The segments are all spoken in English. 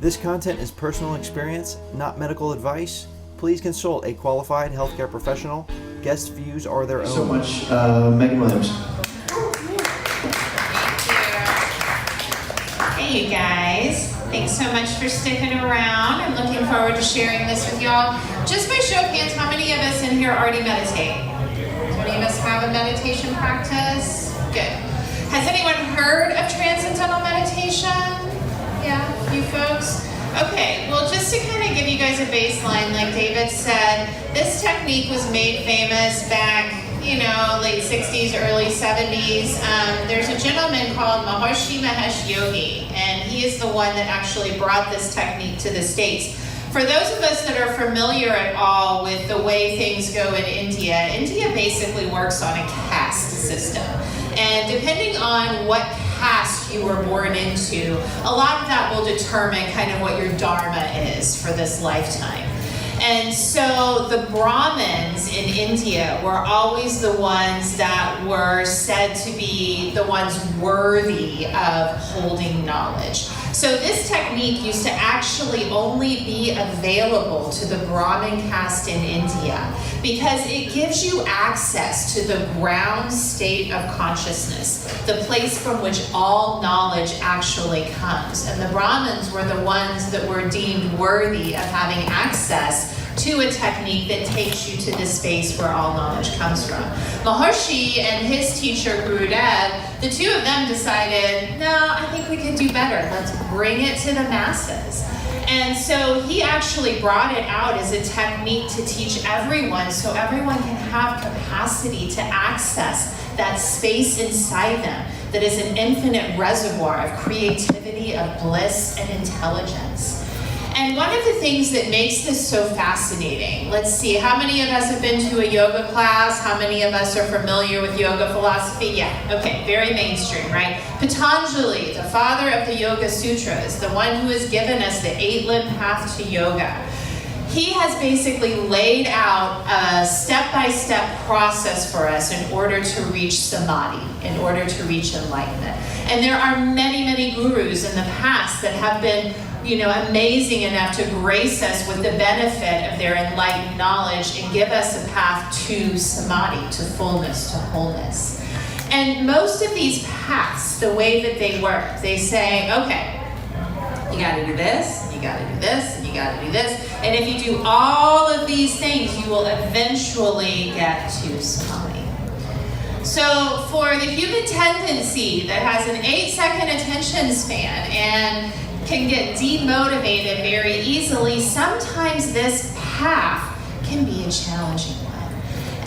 This content is personal experience, not medical advice. Please consult a qualified healthcare professional. Guest views are their own. So much, Meghan Williams. Hey, you guys. Thanks so much for sticking around. I'm looking forward to sharing this with y'all. Just by show of hands, how many of us in here already meditate? Do any of us have a meditation practice? Good. Has anyone heard of Transcendental meditation? Yeah, you folks? Okay, well, just to kind of give you guys a baseline, like David said, this technique was made famous back, late 60s, early 70s. There's a gentleman called Maharishi Yogi, and he is the one that actually brought this technique to the States. For those of us that are familiar at all with the way things go in India, India basically works on a caste system. And depending on what caste you were born into, a lot of that will determine kind of what your dharma is for this lifetime. And so the Brahmins in India were always the ones that were said to be the ones worthy of holding knowledge. So this technique used to actually only be available to the Brahmin caste in India because it gives you access to the ground state of consciousness, the place from which all knowledge actually comes. And the Brahmins were the ones that were deemed worthy of having access to a technique that takes you to the space where all knowledge comes from. Maharishi and his teacher, Gurudev, the two of them decided, no, I think we could do better. Let's bring it to the masses. And so he actually brought it out as a technique to teach everyone so everyone can have capacity to access that space inside them that is an infinite reservoir of creativity, of bliss, and intelligence. And one of the things that makes this so fascinating, let's see, how many of us have been to a yoga class? How many of us are familiar with yoga philosophy? Yeah, okay, very mainstream, right? Patanjali, the father of the Yoga Sutras, the one who has given us the 8-limb path to yoga, he has basically laid out a step-by-step process for us in order to reach samadhi, in order to reach enlightenment. And there are many, many gurus in the past that have been amazing enough to grace us with the benefit of their enlightened knowledge and give us a path to samadhi, to fullness, to wholeness. And most of these paths, the way that they work, they say, okay, you gotta do this, you gotta do this, and you gotta do this. And if you do all of these things, you will eventually get to samadhi. So for the human tendency that has an 8-second attention span and can get demotivated very easily, sometimes this path can be a challenging one.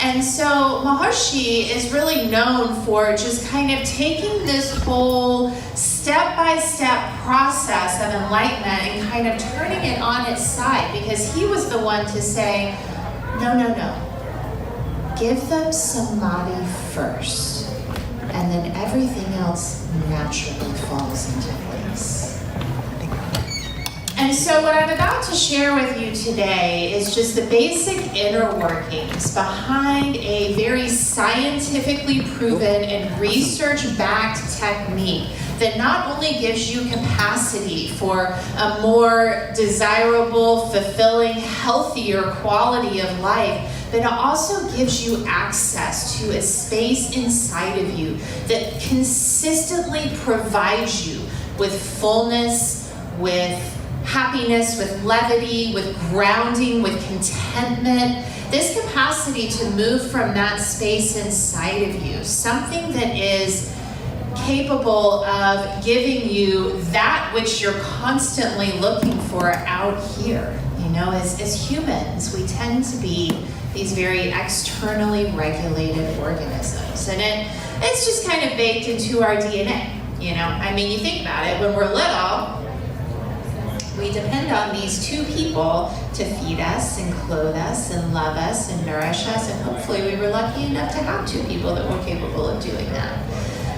And so Maharishi is really known for just kind of taking this whole step-by-step process of enlightenment and kind of turning it on its side, because he was the one to say, no. Give them samadhi first, and then everything else naturally falls into place. And so what I'm about to share with you today is just the basic inner workings behind a very scientifically proven and research-backed technique that not only gives you capacity for a more desirable, fulfilling, healthier quality of life, but it also gives you access to a space inside of you that consistently provides you with fullness, with happiness, with levity, with grounding, with contentment. This capacity to move from that space inside of you, something that is capable of giving you that which you're constantly looking for out here. As humans, we tend to be these very externally regulated organisms. And it's just kind of baked into our DNA. You think about it, when we're little, we depend on these two people to feed us and clothe us and love us and nourish us, and hopefully we were lucky enough to have two people that were capable of doing that.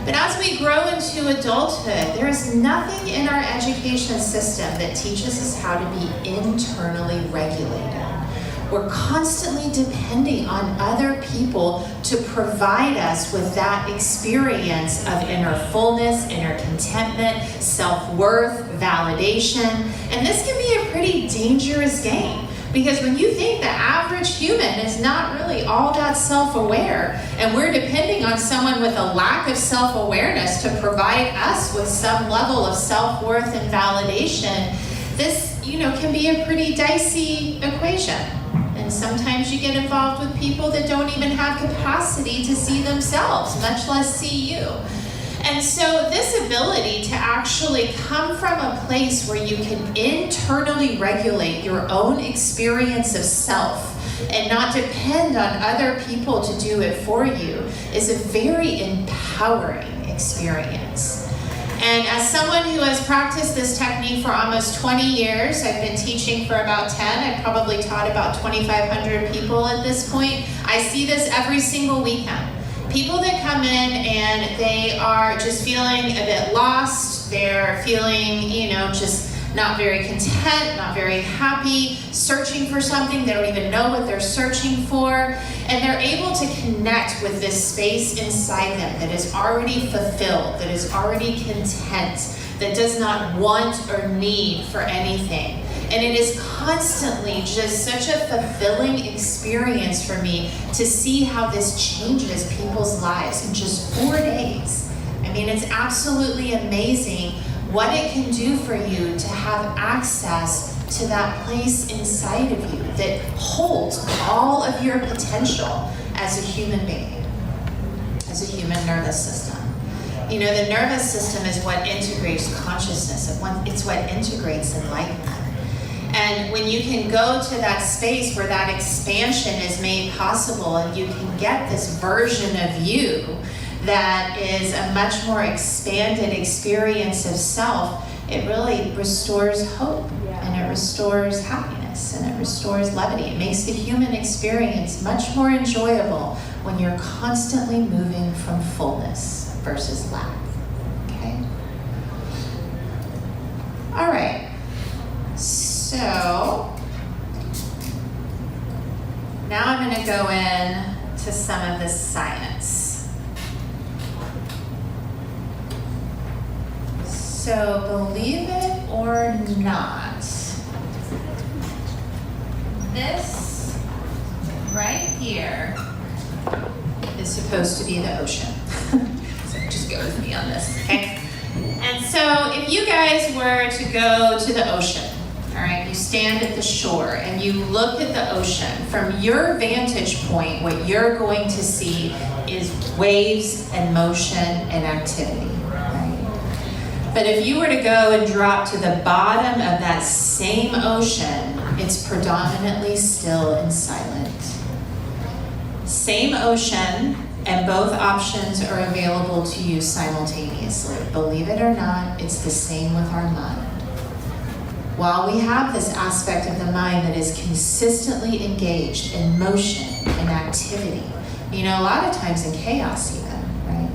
But as we grow into adulthood, there is nothing in our education system that teaches us how to be internally regulated. we're constantly depending on other people to provide us with that experience of inner fullness, inner contentment, self-worth, validation. And this can be a pretty dangerous game. Because when you think the average human is not really all that self-aware, and we're depending on someone with a lack of self-awareness to provide us with some level of self-worth and validation, this, can be a pretty dicey equation. And sometimes you get involved with people that don't even have capacity to see themselves, much less see you. And so this ability to actually come from a place where you can internally regulate your own experience of self and not depend on other people to do it for you is a very empowering experience. And as someone who has practiced this technique for almost 20 years, I've been teaching for about 10, I've probably taught about 2,500 people at this point. I see this every single weekend. People that come in and they are just feeling a bit lost, they're feeling, just not very content, not very happy, searching for something, they don't even know what they're searching for, and they're able to connect with this space inside them that is already fulfilled, that is already content, that does not want or need for anything. And it is constantly just such a fulfilling experience for me to see how this changes people's lives in just 4 days. I mean, it's absolutely amazing what it can do for you to have access to that place inside of you that holds all of your potential as a human being, as a human nervous system. The nervous system is what integrates consciousness. It's what integrates enlightenment. And when you can go to that space where that expansion is made possible and you can get this version of you that is a much more expanded experience of self, it really restores hope and it restores happiness and it restores levity. It makes the human experience much more enjoyable when you're constantly moving from fullness versus lack. Okay? All right. So now I'm going to go in to some of the science. So believe it or not, this right here is supposed to be the ocean. So just go with me on this, okay? And so if you guys were to go to the ocean, all right, you stand at the shore and you look at the ocean, from your vantage point, what you're going to see is waves and motion and activity, right? But if you were to go and drop to the bottom of that same ocean, it's predominantly still and silent. Same ocean, and both options are available to you simultaneously. Believe it or not, it's the same with our mind. While we have this aspect of the mind that is consistently engaged in motion and activity, a lot of times in chaos even, right?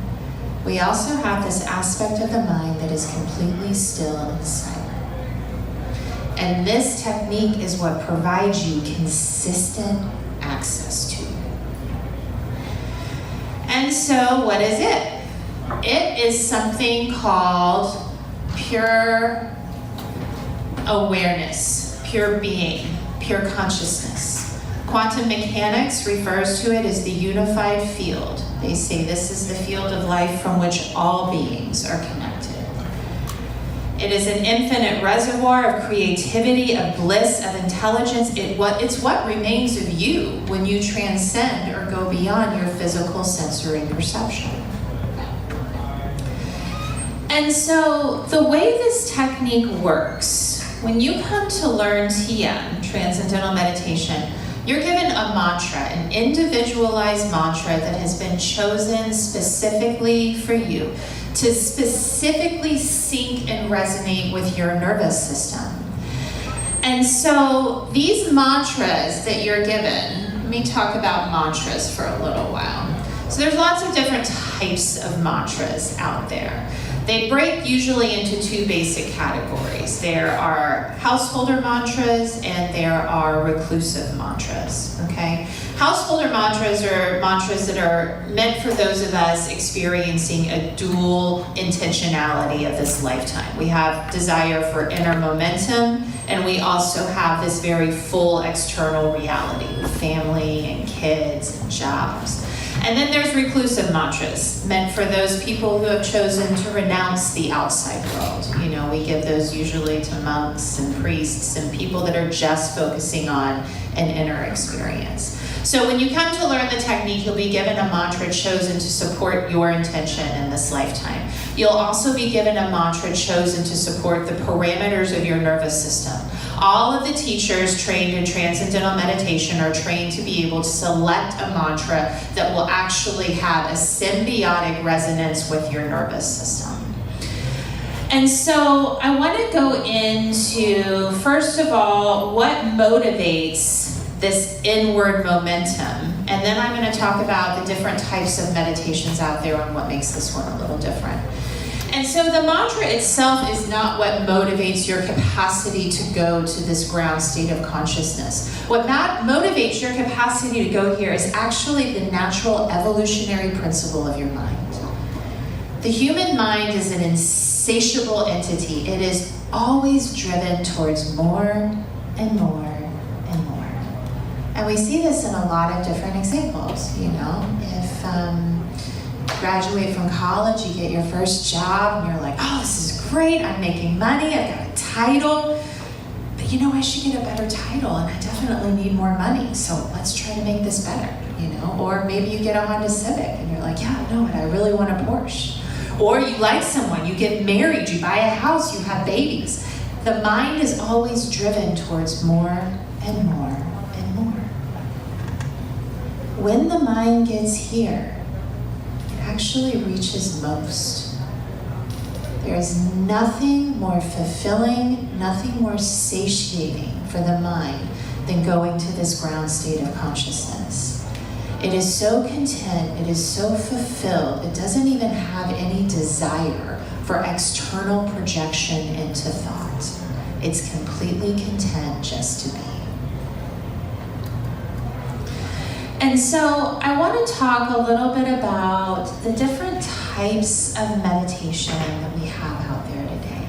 We also have this aspect of the mind that is completely still and silent. And this technique is what provides you consistent access to it. And so what is it? It is something called pure awareness, pure being, pure consciousness. Quantum mechanics refers to it as the unified field. They say this is the field of life from which all beings are connected. It is an infinite reservoir of creativity, of bliss, of intelligence. It's what remains of you when you transcend or go beyond your physical sensory perception. And so the way this technique works, when you come to learn TM, Transcendental Meditation, you're given a mantra, an individualized mantra that has been chosen specifically for you to specifically sync and resonate with your nervous system. And so these mantras that you're given, let me talk about mantras for a little while. So there's lots of different types of mantras out there. They break usually into two basic categories. There are householder mantras and there are reclusive mantras, okay? Householder mantras are mantras that are meant for those of us experiencing a dual intentionality of this lifetime. We have desire for inner momentum, and we also have this very full external reality with family and kids and jobs. And then there's reclusive mantras, meant for those people who have chosen to renounce the outside world. You know, we give those usually to monks and priests and people that are just focusing on an inner experience. So when you come to learn the technique, you'll be given a mantra chosen to support your intention in this lifetime. You'll also be given a mantra chosen to support the parameters of your nervous system. All of the teachers trained in Transcendental meditation are trained to be able to select a mantra that will actually have a symbiotic resonance with your nervous system. And so I want to go into, first of all, what motivates this inward momentum. And then I'm going to talk about the different types of meditations out there and what makes this one a little different. And so the mantra itself is not what motivates your capacity to go to this ground state of consciousness. What motivates your capacity to go here is actually the natural evolutionary principle of your mind. The human mind is an insatiable entity. It is always driven towards more and more and more. And we see this in a lot of different examples, you know. If you graduate from college, you get your first job, and you're like, oh, this is great, I'm making money, I've got a title, but you know, I should get a better title, and I definitely need more money, so let's try to make this better, you know. Or maybe you get a Honda Civic, and you're like, yeah, no, but I really want a Porsche. Or you like someone, you get married, you buy a house, you have babies. The mind is always driven towards more and more and more. When the mind gets here, it actually reaches most. There is nothing more fulfilling, nothing more satiating for the mind than going to this ground state of consciousness. It is so content, it is so fulfilled, it doesn't even have any desire for external projection into thought. It's completely content just to be. And so I want to talk a little bit about the different types of meditation that we have out there today.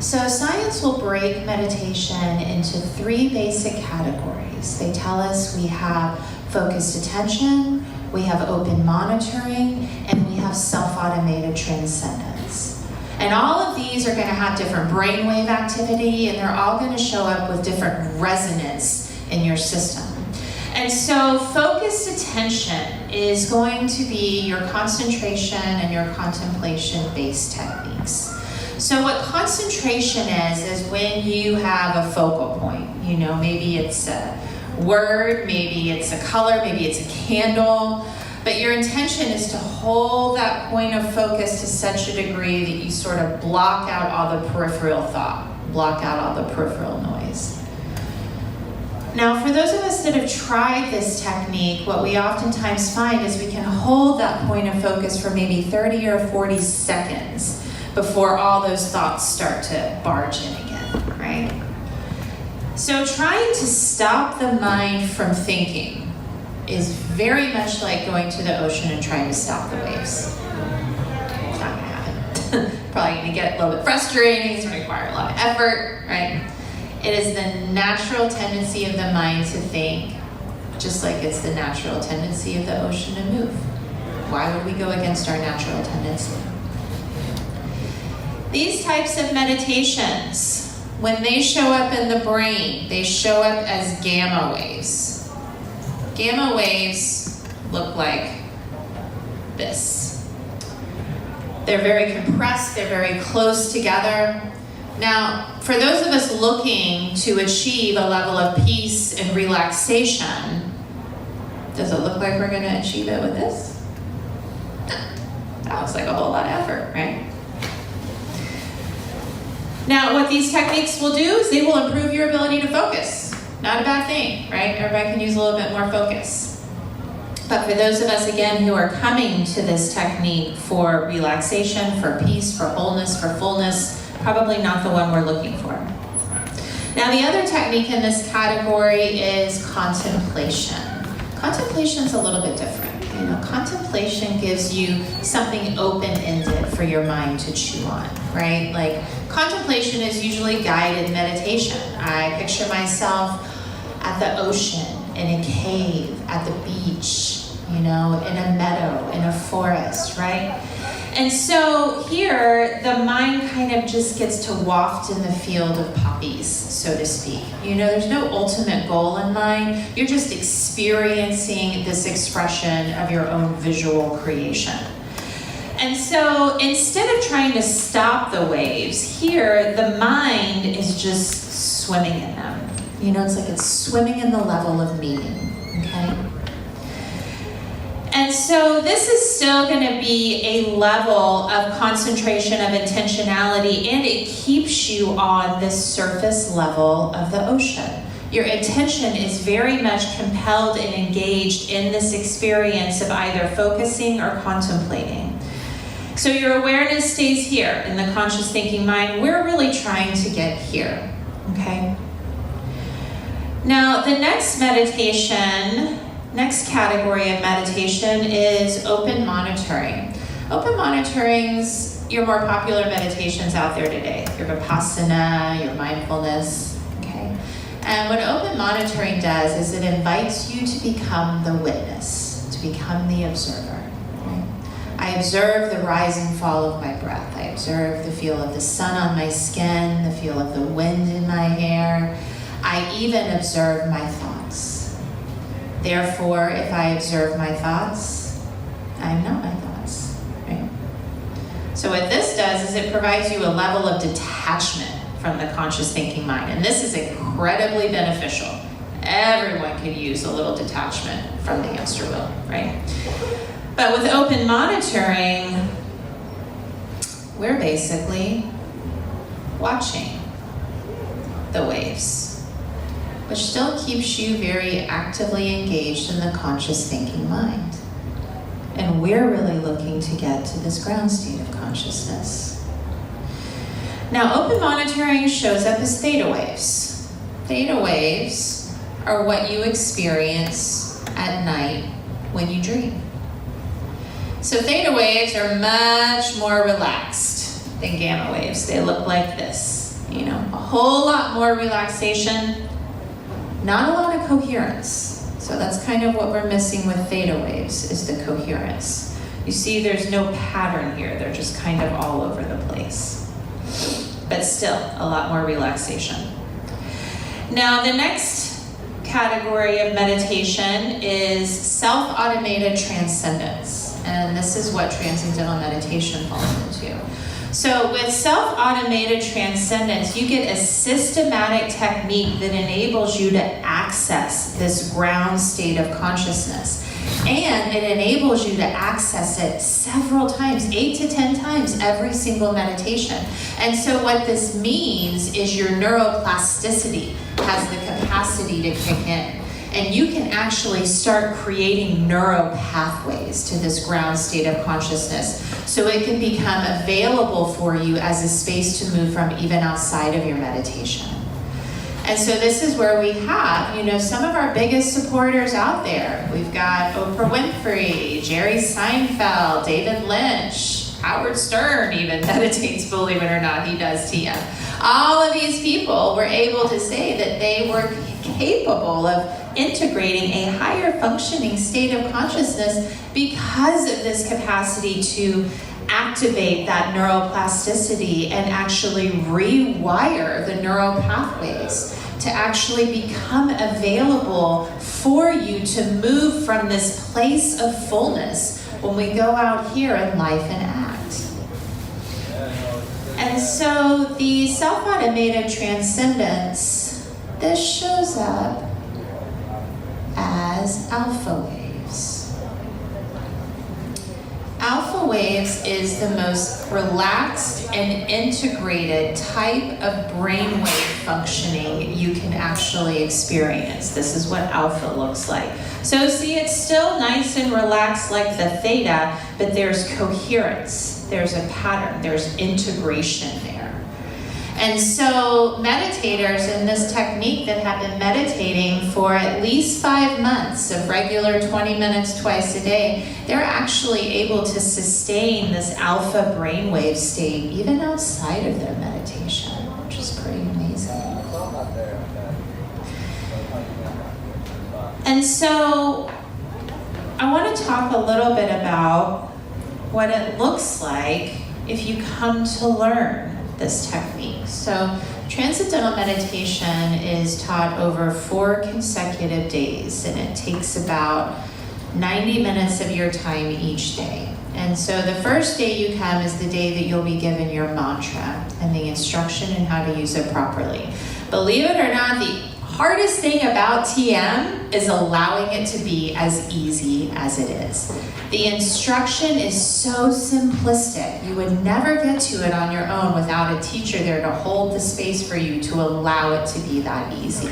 So science will break meditation into three basic categories. They tell us we have focused attention, we have open monitoring, and we have self-automated transcendence. And all of these are going to have different brainwave activity, and they're all going to show up with different resonance in your system. And so focused attention is going to be your concentration and your contemplation-based techniques. So what concentration is when you have a focal point. You know, maybe it's a word, maybe it's a color, maybe it's a candle, but your intention is to hold that point of focus to such a degree that you sort of block out all the peripheral thought, block out all the peripheral noise. Now, for those of us that have tried this technique, what we oftentimes find is we can hold that point of focus for maybe 30 or 40 seconds before all those thoughts start to barge in again, right? So trying to stop the mind from thinking is very much like going to the ocean and trying to stop the waves. It's not gonna happen. Probably gonna get a little bit frustrating, it's gonna require a lot of effort, right? It is the natural tendency of the mind to think, just like it's the natural tendency of the ocean to move. Why would we go against our natural tendency? These types of meditations, when they show up in the brain, they show up as gamma waves. Gamma waves look like this. They're very compressed, they're very close together. Now, for those of us looking to achieve a level of peace and relaxation, does it look like we're going to achieve it with this? That looks like a whole lot of effort, right? Now, what these techniques will do is they will improve your ability to focus. Not a bad thing, right? Everybody can use a little bit more focus. But for those of us, again, who are coming to this technique for relaxation, for peace, for wholeness, for fullness, probably not the one we're looking for. Now, the other technique in this category is contemplation. Contemplation is a little bit different. You know, contemplation gives you something open-ended for your mind to chew on, right? Like, contemplation is usually guided meditation. I picture myself at the ocean, in a cave, at the beach, you know, in a meadow, in a forest, right? And so here, the mind kind of just gets to waft in the field of poppies, so to speak. You know, there's no ultimate goal in mind. You're just experiencing this expression of your own visual creation. And so instead of trying to stop the waves, here, the mind is just swimming in them. You know, it's like it's swimming in the level of meaning, okay? And so this is still going to be a level of concentration, of intentionality, and it keeps you on this surface level of the ocean. Your attention is very much compelled and engaged in this experience of either focusing or contemplating. So your awareness stays here in the conscious thinking mind. We're really trying to get here, okay? Now, the next category of meditation is open monitoring. Open monitoring's your more popular meditations out there today. Your Vipassana, your mindfulness, okay? And what open monitoring does is it invites you to become the witness, to become the observer, right? I observe the rise and fall of my breath. I observe the feel of the sun on my skin, the feel of the wind in my hair. I even observe my thoughts. Therefore, if I observe my thoughts, I am not my thoughts, right? So what this does is it provides you a level of detachment from the conscious thinking mind. And this is incredibly beneficial. Everyone could use a little detachment from the hamster wheel, right? But with open monitoring, we're basically watching the waves, which still keeps you very actively engaged in the conscious thinking mind. And we're really looking to get to this ground state of consciousness. Now, open monitoring shows up as theta waves. Theta waves are what you experience at night when you dream. So theta waves are much more relaxed than gamma waves. They look like this, you know, a whole lot more relaxation, not a lot of coherence. So that's kind of what we're missing with theta waves, is the coherence. You see there's no pattern here. They're just kind of all over the place. But still, a lot more relaxation. Now, the next category of meditation is self-automated transcendence. And this is what transcendental meditation falls into. So with self-automated transcendence, you get a systematic technique that enables you to access this ground state of consciousness. And it enables you to access it several times, 8 to 10 times every single meditation. And so what this means is your neuroplasticity has the capacity to kick in. And you can actually start creating neural pathways to this ground state of consciousness, so it can become available for you as a space to move from even outside of your meditation. And so this is where we have, you know, some of our biggest supporters out there. We've got Oprah Winfrey, Jerry Seinfeld, David Lynch, Howard Stern even meditates, believe it or not, he does TM. All of these people were able to say that they were capable of integrating a higher functioning state of consciousness because of this capacity to activate that neuroplasticity and actually rewire the neural pathways to actually become available for you to move from this place of fullness when we go out here in life and act. And so the self-automated transcendence, this shows up as alpha waves. Alpha waves is the most relaxed and integrated type of brainwave functioning you can actually experience. This is what alpha looks like. So see, it's still nice and relaxed like the theta, but there's coherence, there's a pattern, there's integration there. And so meditators in this technique that have been meditating for at least 5 months of regular 20 minutes twice a day, they're actually able to sustain this alpha brainwave state even outside of their meditation, which is pretty amazing. And so I want to talk a little bit about what it looks like if you come to learn this technique. So Transcendental meditation is taught over 4 consecutive days, and it takes about 90 minutes of your time each day. And so the first day you come is the day that you'll be given your mantra and the instruction in how to use it properly. Believe it or not, the hardest thing about TM is allowing it to be as easy as it is. The instruction is so simplistic. You would never get to it on your own without a teacher there to hold the space for you to allow it to be that easy.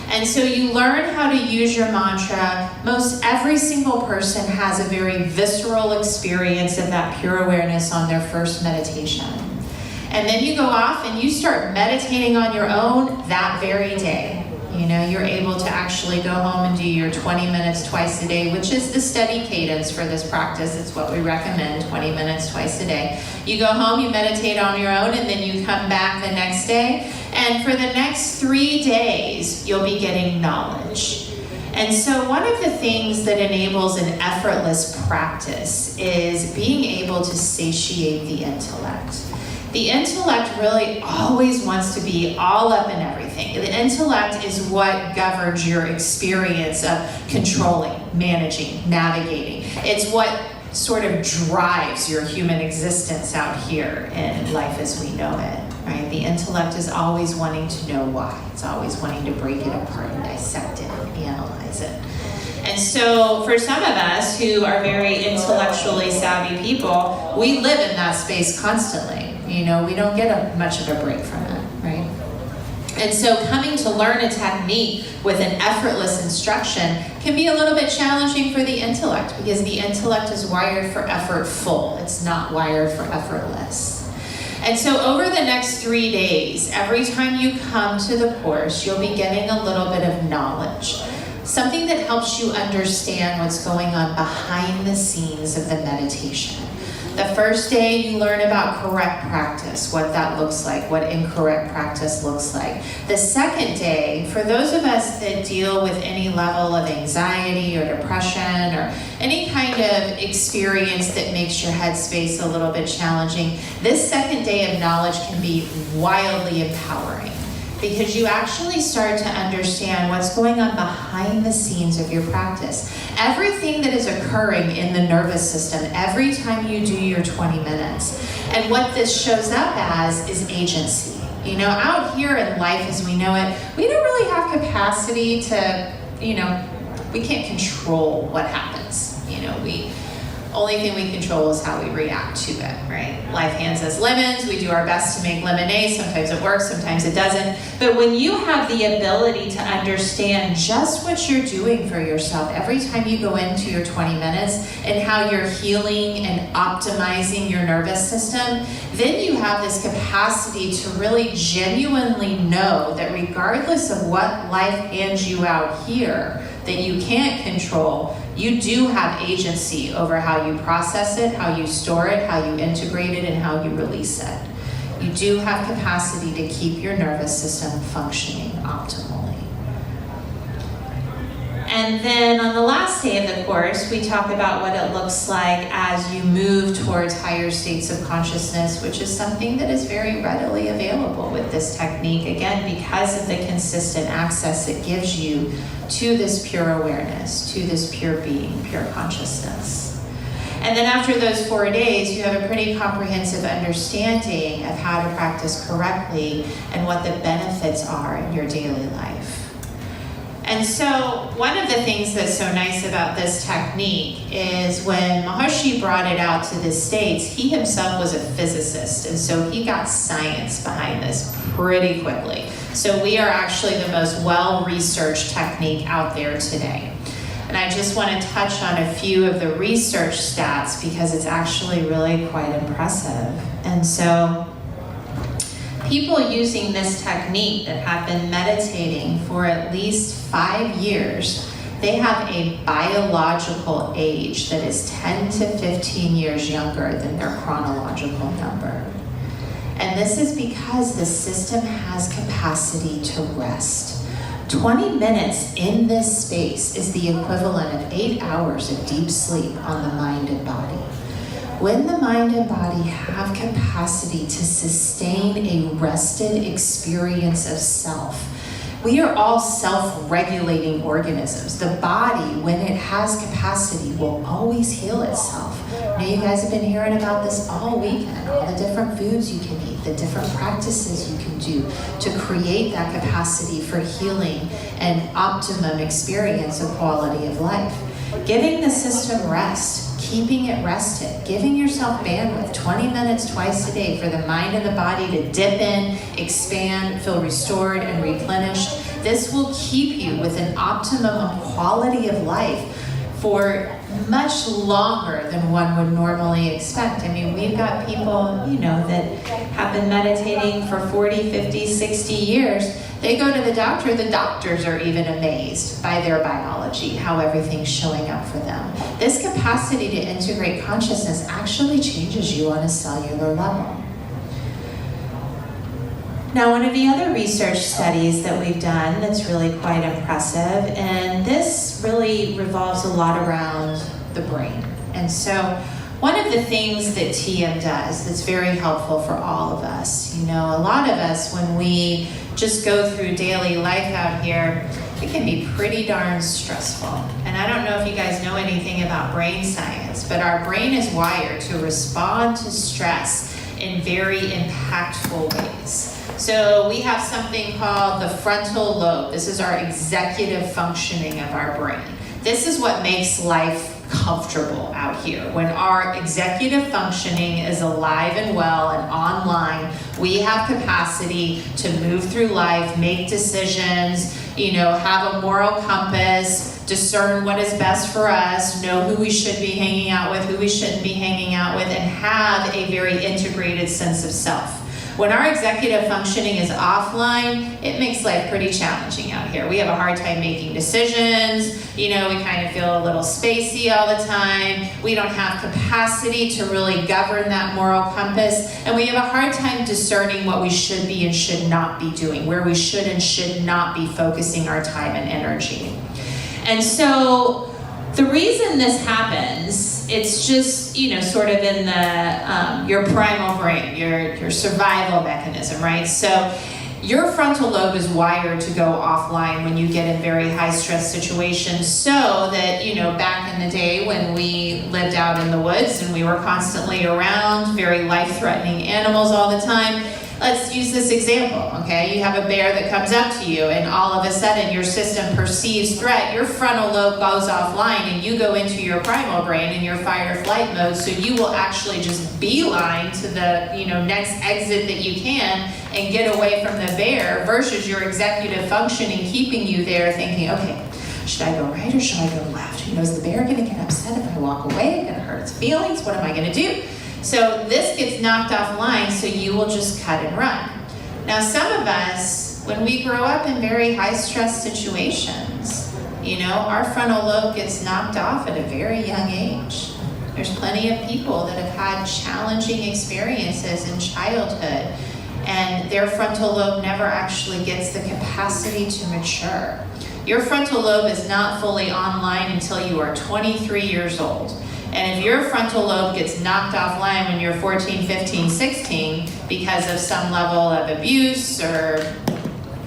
And so you learn how to use your mantra. Most every single person has a very visceral experience of that pure awareness on their first meditation. And then you go off and you start meditating on your own that very day. You know, you're able to actually go home and do your 20 minutes twice a day, which is the steady cadence for this practice. It's what we recommend, 20 minutes twice a day. You go home, you meditate on your own, and then you come back the next day. And for the next 3 days, you'll be getting knowledge. And so one of the things that enables an effortless practice is being able to satiate the intellect. The intellect really always wants to be all up in everything. The intellect is what governs your experience of controlling, managing, navigating. It's what sort of drives your human existence out here in life as we know it, right? The intellect is always wanting to know why. It's always wanting to break it apart and dissect it and analyze it. And so for some of us who are very intellectually savvy people, we live in that space constantly. You know, we don't get much of a break from it, right? And so coming to learn a technique with an effortless instruction can be a little bit challenging for the intellect because the intellect is wired for effortful. It's not wired for effortless. And so over the next 3 days, every time you come to the course, you'll be getting a little bit of knowledge. Something that helps you understand what's going on behind the scenes of the meditation. The first day you learn about correct practice, what that looks like, what incorrect practice looks like. The second day, for those of us that deal with any level of anxiety or depression or any kind of experience that makes your headspace a little bit challenging, this second day of knowledge can be wildly empowering. Because you actually start to understand what's going on behind the scenes of your practice. Everything that is occurring in the nervous system every time you do your 20 minutes. And what this shows up as is agency. You know, out here in life as we know it, we don't really have capacity to, you know, we can't control what happens. You know, only thing we control is how we react to it, right? Life hands us lemons, we do our best to make lemonade, sometimes it works, sometimes it doesn't. But when you have the ability to understand just what you're doing for yourself every time you go into your 20 minutes and how you're healing and optimizing your nervous system, then you have this capacity to really genuinely know that regardless of what life hands you out here that you can't control, you do have agency over how you process it, how you store it, how you integrate it, and how you release it. You do have capacity to keep your nervous system functioning optimally. And then on the last day of the course, we talk about what it looks like as you move towards higher states of consciousness, which is something that is very readily available with this technique, again, because of the consistent access it gives you to this pure awareness, to this pure being, pure consciousness. And then after those 4 days, you have a pretty comprehensive understanding of how to practice correctly and what the benefits are in your daily life. And so one of the things that's so nice about this technique is when Maharishi brought it out to the States, he himself was a physicist, and so he got science behind this pretty quickly. So we are actually the most well-researched technique out there today. And I just want to touch on a few of the research stats because it's actually really quite impressive. And so people using this technique that have been meditating for at least 5 years, they have a biological age that is 10 to 15 years younger than their chronological number. And this is because the system has capacity to rest. 20 minutes in this space is the equivalent of 8 hours of deep sleep on the mind and body. When the mind and body have capacity to sustain a rested experience of self, we are all self-regulating organisms. The body, when it has capacity, will always heal itself. Now you guys have been hearing about this all weekend, all the different foods you can eat, the different practices you can do to create that capacity for healing and optimum experience of quality of life. Giving the system rest, keeping it rested, giving yourself bandwidth, 20 minutes twice a day for the mind and the body to dip in, expand, feel restored and replenished. This will keep you with an optimum quality of life for much longer than one would normally expect. I mean, we've got people, that have been meditating for 40, 50, 60 years. They go to the doctors are even amazed by their biology, how everything's showing up for them. This capacity to integrate consciousness actually changes you on a cellular level. Now, one of the other research studies that we've done that's really quite impressive, and this really revolves a lot around the brain. And so one of the things that TM does that's very helpful for all of us, a lot of us, when we just go through daily life out here, it can be pretty darn stressful. And I don't know if you guys know anything about brain science, but our brain is wired to respond to stress in very impactful ways. So we have something called the frontal lobe. This is our executive functioning of our brain. This is what makes life comfortable out here. When our executive functioning is alive and well and online, we have capacity to move through life, make decisions, have a moral compass, discern what is best for us, know who we should be hanging out with, who we shouldn't be hanging out with, and have a very integrated sense of self. When our executive functioning is offline, it makes life pretty challenging out here. We have a hard time making decisions. We kind of feel a little spacey all the time. We don't have capacity to really govern that moral compass. And we have a hard time discerning what we should be and should not be doing, where we should and should not be focusing our time and energy. And so the reason this happens, it's just, sort of in the, your primal brain, your survival mechanism, right? So your frontal lobe is wired to go offline when you get in very high stress situations so that, back in the day when we lived out in the woods and we were constantly around very life-threatening animals all the time. Let's use this example, okay? You have a bear that comes up to you and all of a sudden your system perceives threat, your frontal lobe goes offline and you go into your primal brain in your fight or flight mode, so you will actually just beeline to the next exit that you can and get away from the bear versus your executive functioning keeping you there thinking, okay, should I go right or should I go left? Is the bear gonna get upset if I walk away? Gonna hurt its feelings? What am I gonna do? So this gets knocked offline, so you will just cut and run. Now, some of us, when we grow up in very high stress situations, our frontal lobe gets knocked off at a very young age. There's plenty of people that have had challenging experiences in childhood, and their frontal lobe never actually gets the capacity to mature. Your frontal lobe is not fully online until you are 23 years old. And if your frontal lobe gets knocked offline when you're 14, 15, 16 because of some level of abuse or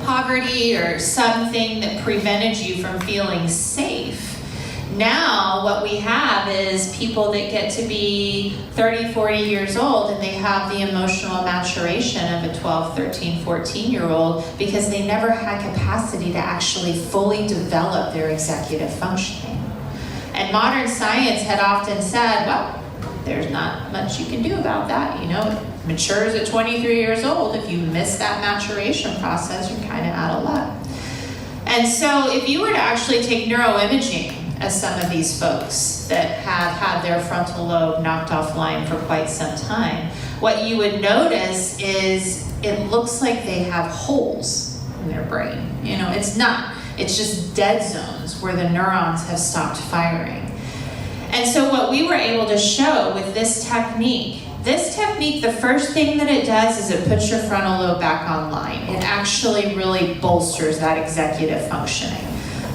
poverty or something that prevented you from feeling safe, now what we have is people that get to be 30, 40 years old and they have the emotional maturation of a 12, 13, 14-year-old because they never had capacity to actually fully develop their executive functioning. And modern science had often said, well, there's not much you can do about that, matures at 23 years old. If you miss that maturation process, you're kind of out of luck. And so if you were to actually take neuroimaging as some of these folks that have had their frontal lobe knocked offline for quite some time, what you would notice is it looks like they have holes in their brain. You know, it's not. It's just dead zones where the neurons have stopped firing. And so what we were able to show with this technique, the first thing that it does is it puts your frontal lobe back online. It actually really bolsters that executive functioning.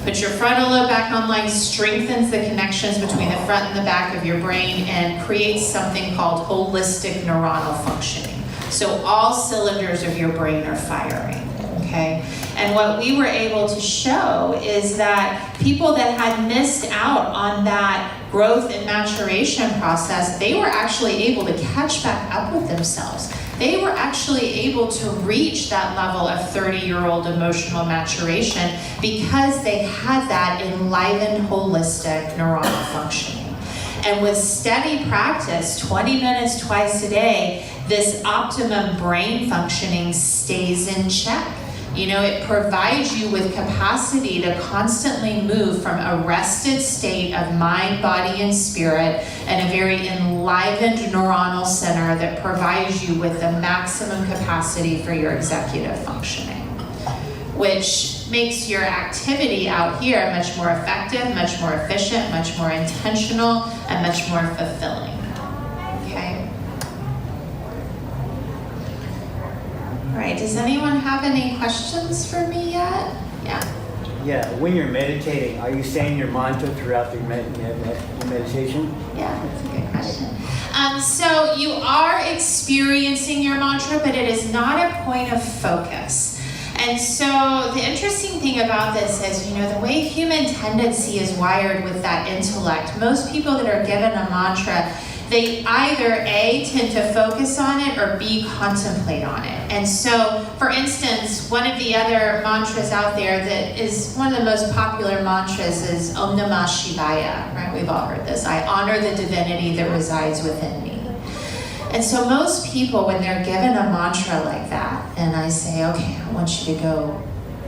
Put your frontal lobe back online, strengthens the connections between the front and the back of your brain, and creates something called holistic neuronal functioning. So all cylinders of your brain are firing, okay? And what we were able to show is that people that had missed out on that growth and maturation process, they were actually able to catch back up with themselves. They were actually able to reach that level of 30-year-old emotional maturation because they had that enlivened, holistic neuronal functioning. And with steady practice, 20 minutes twice a day, this optimum brain functioning stays in check. You know, it provides you with capacity to constantly move from a rested state of mind, body, and spirit, and a very enlivened neuronal center that provides you with the maximum capacity for your executive functioning, which makes your activity out here much more effective, much more efficient, much more intentional, and much more fulfilling. Okay? All right, does anyone have any questions for me yet? Yeah. Yeah, when you're meditating, are you saying your mantra throughout the meditation? Yeah, that's a good question. So you are experiencing your mantra, but it is not a point of focus. And so the interesting thing about this is, you know, the way human tendency is wired with that intellect, most people that are given a mantra, they either A, tend to focus on it, or B, contemplate on it. And so, for instance, one of the other mantras out there that is one of the most popular mantras is Om Namah Shivaya, right? We've all heard this. I honor the divinity that resides within me. And so most people, when they're given a mantra like that, and I say, okay, I want you to go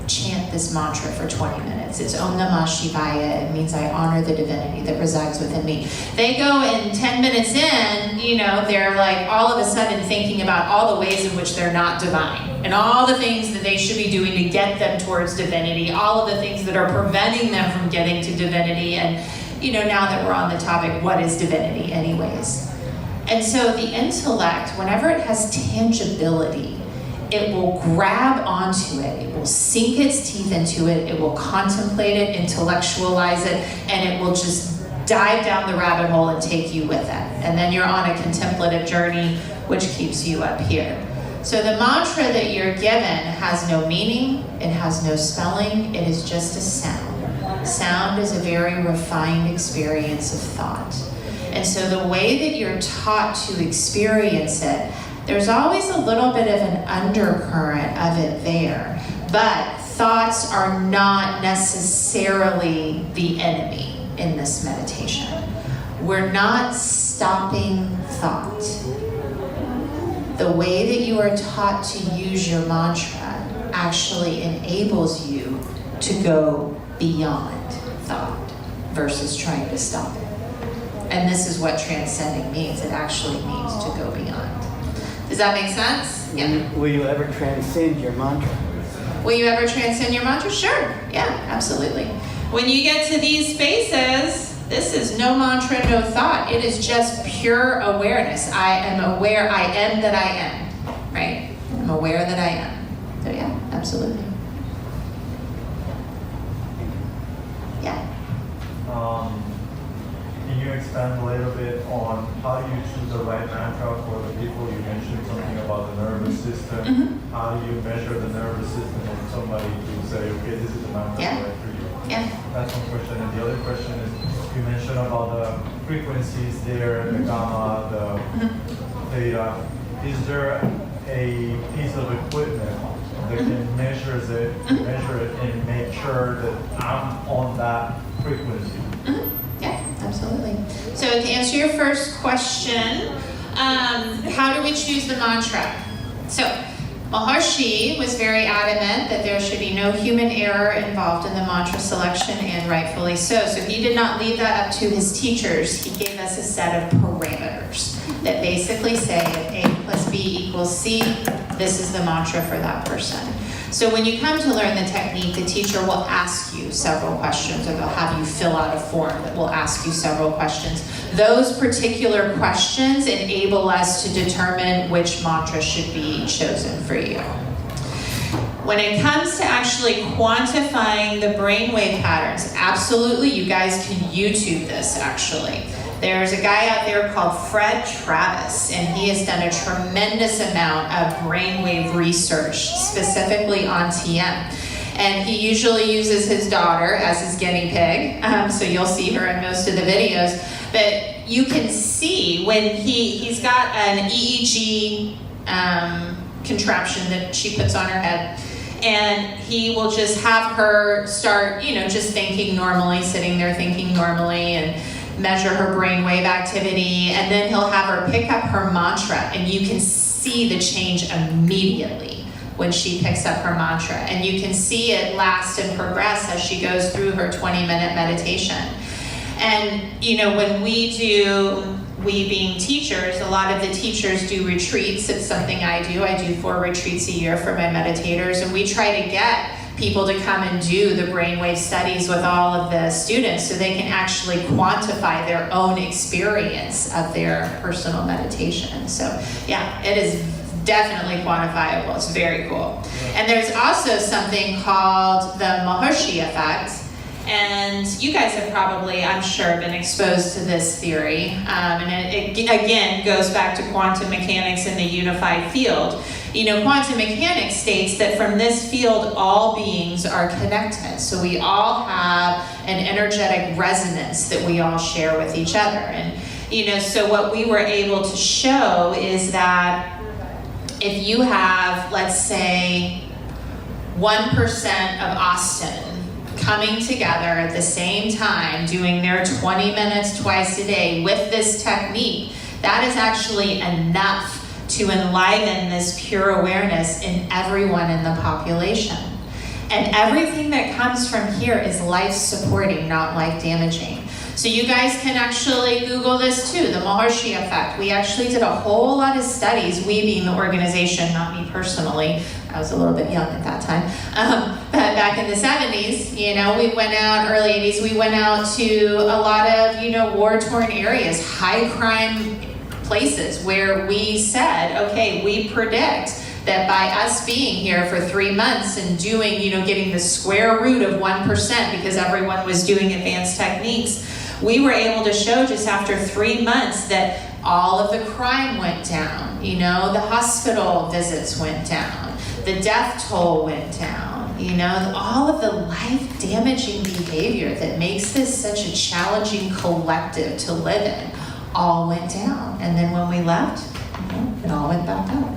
chant this mantra for 20 minutes. It's Om Namah Shivaya. It means I honor the divinity that resides within me. They go and 10 minutes in, you know, they're like all of a sudden thinking about all the ways in which they're not divine and all the things that they should be doing to get them towards divinity, all of the things that are preventing them from getting to divinity. And, you know, now that we're on the topic, what is divinity anyways? And so the intellect, whenever it has tangibility, it will grab onto it, it will sink its teeth into it, it will contemplate it, intellectualize it, and it will just dive down the rabbit hole and take you with it. And then you're on a contemplative journey, which keeps you up here. So the mantra that you're given has no meaning, it has no spelling, it is just a sound. Sound is a very refined experience of thought. And so the way that you're taught to experience it, there's always a little bit of an undercurrent of it there, but thoughts are not necessarily the enemy in this meditation. We're not stopping thought. The way that you are taught to use your mantra actually enables you to go beyond thought versus trying to stop it. And this is what transcending means. It actually means to go beyond. Does that make sense? Yeah. Will you ever transcend your mantra? Will you ever transcend your mantra? Sure. Yeah, absolutely. When you get to these spaces, this is no mantra, no thought. It is just pure awareness. I am aware I am that I am, right? I'm aware that I am. So yeah, absolutely. Yeah. Can you expand a little bit on how you choose the right mantra for the people? You mentioned something about the nervous system. Mm-hmm. How do you measure the nervous system of somebody to say, okay, this is the mantra right for you? Yeah. That's one question. And the other question is, you mentioned about the frequencies there, the gamma, the theta. Is there a piece of equipment that can measure it and make sure that I'm on that frequency? Yeah, absolutely. So to answer your first question, how do we choose the mantra? So, Maharishi was very adamant that there should be no human error involved in the mantra selection, and rightfully so. So he did not leave that up to his teachers. He gave us a set of parameters that basically say if A plus B equals C, this is the mantra for that person. So when you come to learn the technique, the teacher will ask you several questions, or they'll have you fill out a form that will ask you several questions. Those particular questions enable us to determine which mantra should be chosen for you. When it comes to actually quantifying the brainwave patterns, absolutely, you guys can YouTube this actually. There's a guy out there called Fred Travis, and he has done a tremendous amount of brainwave research, specifically on TM. And he usually uses his daughter as his guinea pig, so you'll see her in most of the videos. But you can see when he's got an EEG contraption that she puts on her head, and he will just have her start, just thinking normally, sitting there thinking normally, and measure her brainwave activity, and then he'll have her pick up her mantra, and you can see the change immediately when she picks up her mantra, and you can see it last and progress as she goes through her 20-minute meditation. And when we being teachers, a lot of the teachers do retreats. It's something I do 4 retreats a year for my meditators, and we try to get people to come and do the brainwave studies with all of the students so they can actually quantify their own experience of their personal meditation. So yeah, it is definitely quantifiable. It's very cool. And there's also something called the Maharishi Effect. And you guys have probably, I'm sure, been exposed to this theory. And it again goes back to quantum mechanics in the unified field. Quantum mechanics states that from this field, all beings are connected. So we all have an energetic resonance that we all share with each other. And, so what we were able to show is that if you have, let's say, 1% of Austin coming together at the same time, doing their 20 minutes twice a day with this technique, that is actually enough to enliven this pure awareness in everyone in the population. And everything that comes from here is life-supporting, not life-damaging. So you guys can actually Google this too, the Maharishi Effect. We actually did a whole lot of studies, we being the organization, not me personally. I was a little bit young at that time. But back in the 70s, we went out, early 80s, we went out to a lot of, war-torn areas, high-crime places where we said, okay, we predict that by us being here for 3 months and doing, getting the square root of 1% because everyone was doing advanced techniques, we were able to show just after 3 months that all of the crime went down, the hospital visits went down, the death toll went down, all of the life-damaging behavior that makes this such a challenging collective to live in all went down. And then when we left, it all went back up.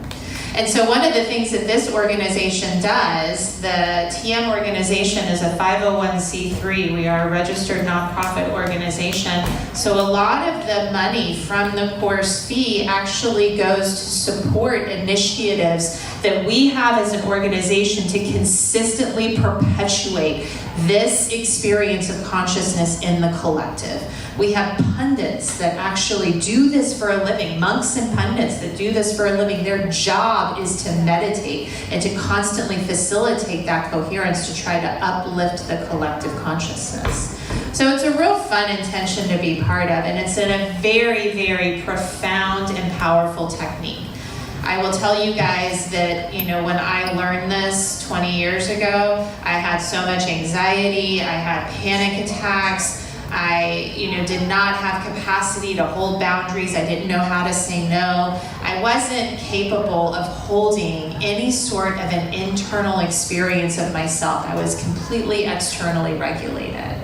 And so one of the things that this organization does, the TM organization is a 501c3. We are a registered nonprofit organization. So a lot of the money from the course fee actually goes to support initiatives that we have as an organization to consistently perpetuate this experience of consciousness in the collective. We have pundits that actually do this for a living, monks and pundits that do this for a living. Their job is to meditate and to constantly facilitate that coherence to try to uplift the collective consciousness. So it's a real fun intention to be part of, and it's in a very, very profound and powerful technique. I will tell you guys that, when I learned this 20 years ago, I had so much anxiety, I had panic attacks, I, did not have capacity to hold boundaries. I didn't know how to say no. I wasn't capable of holding any sort of an internal experience of myself. I was completely externally regulated.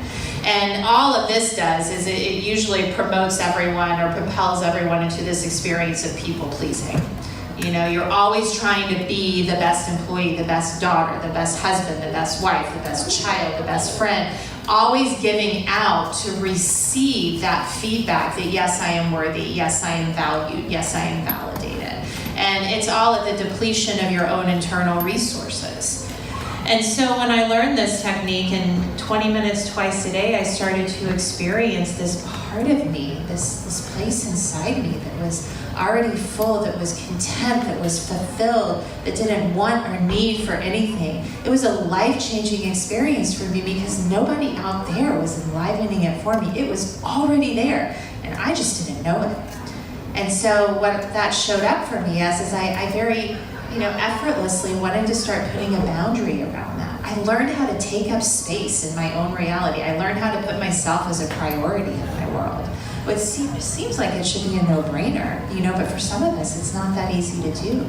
And all of this does is it usually promotes everyone or propels everyone into this experience of people pleasing. You're always trying to be the best employee, the best daughter, the best husband, the best wife, the best child, the best friend. always giving out to receive that feedback that yes, I am worthy, yes, I am valued, yes, I am validated. And it's all at the depletion of your own internal resources. And so when I learned this technique in 20 minutes twice a day, I started to experience this part of me, this place inside me that was already full, that was content, that was fulfilled, that didn't want or need for anything. It was a life-changing experience for me because nobody out there was enlivening it for me. It was already there, and I just didn't know it. And so what that showed up for me is I very, effortlessly wanted to start putting a boundary around that. I learned how to take up space in my own reality. I learned how to put myself as a priority in my world. It seems like it should be a no-brainer, but for some of us, it's not that easy to do.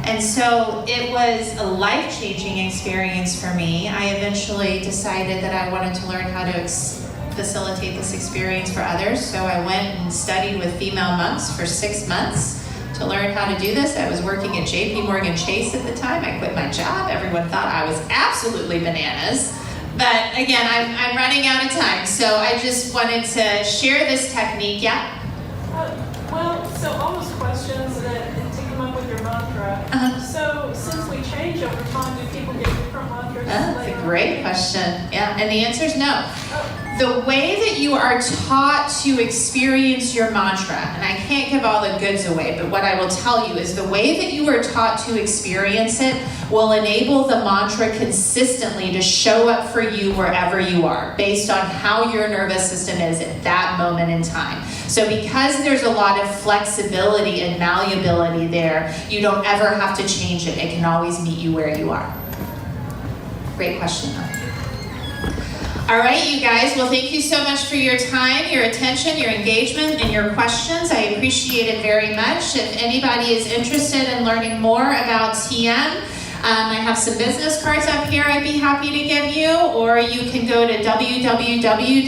And so it was a life-changing experience for me. I eventually decided that I wanted to learn how to facilitate this experience for others. So I went and studied with female monks for 6 months to learn how to do this. I was working at JP Chase at the time. I quit my job. Everyone thought I was absolutely bananas. But again, I'm running out of time, so I just wanted to share this technique. Yeah? So all those questions that to come up with your mantra. So since we change over time, do people get different mantras? That's a great question. Yeah, and the answer is no. The way that you are taught to experience your mantra, and I can't give all the goods away, but what I will tell you is the way that you are taught to experience it will enable the mantra consistently to show up for you wherever you are, based on how your nervous system is at that moment in time. So because there's a lot of flexibility and malleability there, you don't ever have to change it. It can always meet you where you are. Great question, though. All right, you guys. Well, thank you so much for your time, your attention, your engagement, and your questions. I appreciate it very much. If anybody is interested in learning more about TM, I have some business cards up here I'd be happy to give you, or you can go to www.tm.org.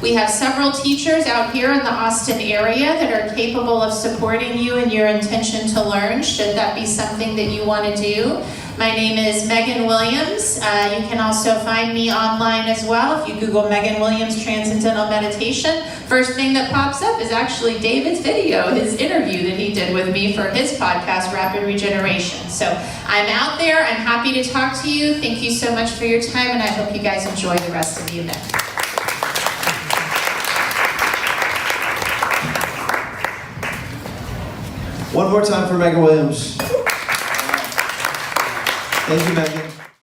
We have several teachers out here in the Austin area that are capable of supporting you in your intention to learn, should that be something that you want to do. My name is Meghan Williams. You can also find me online as well. If you Google Meghan Williams Transcendental Meditation, first thing that pops up is actually David's video, his interview that he did with me for his podcast, Rapid Regeneration. So I'm out there. I'm happy to talk to you. Thank you so much for your time, and I hope you guys enjoy the rest of the event. One more time for Meghan Williams. Thank you, Meghan.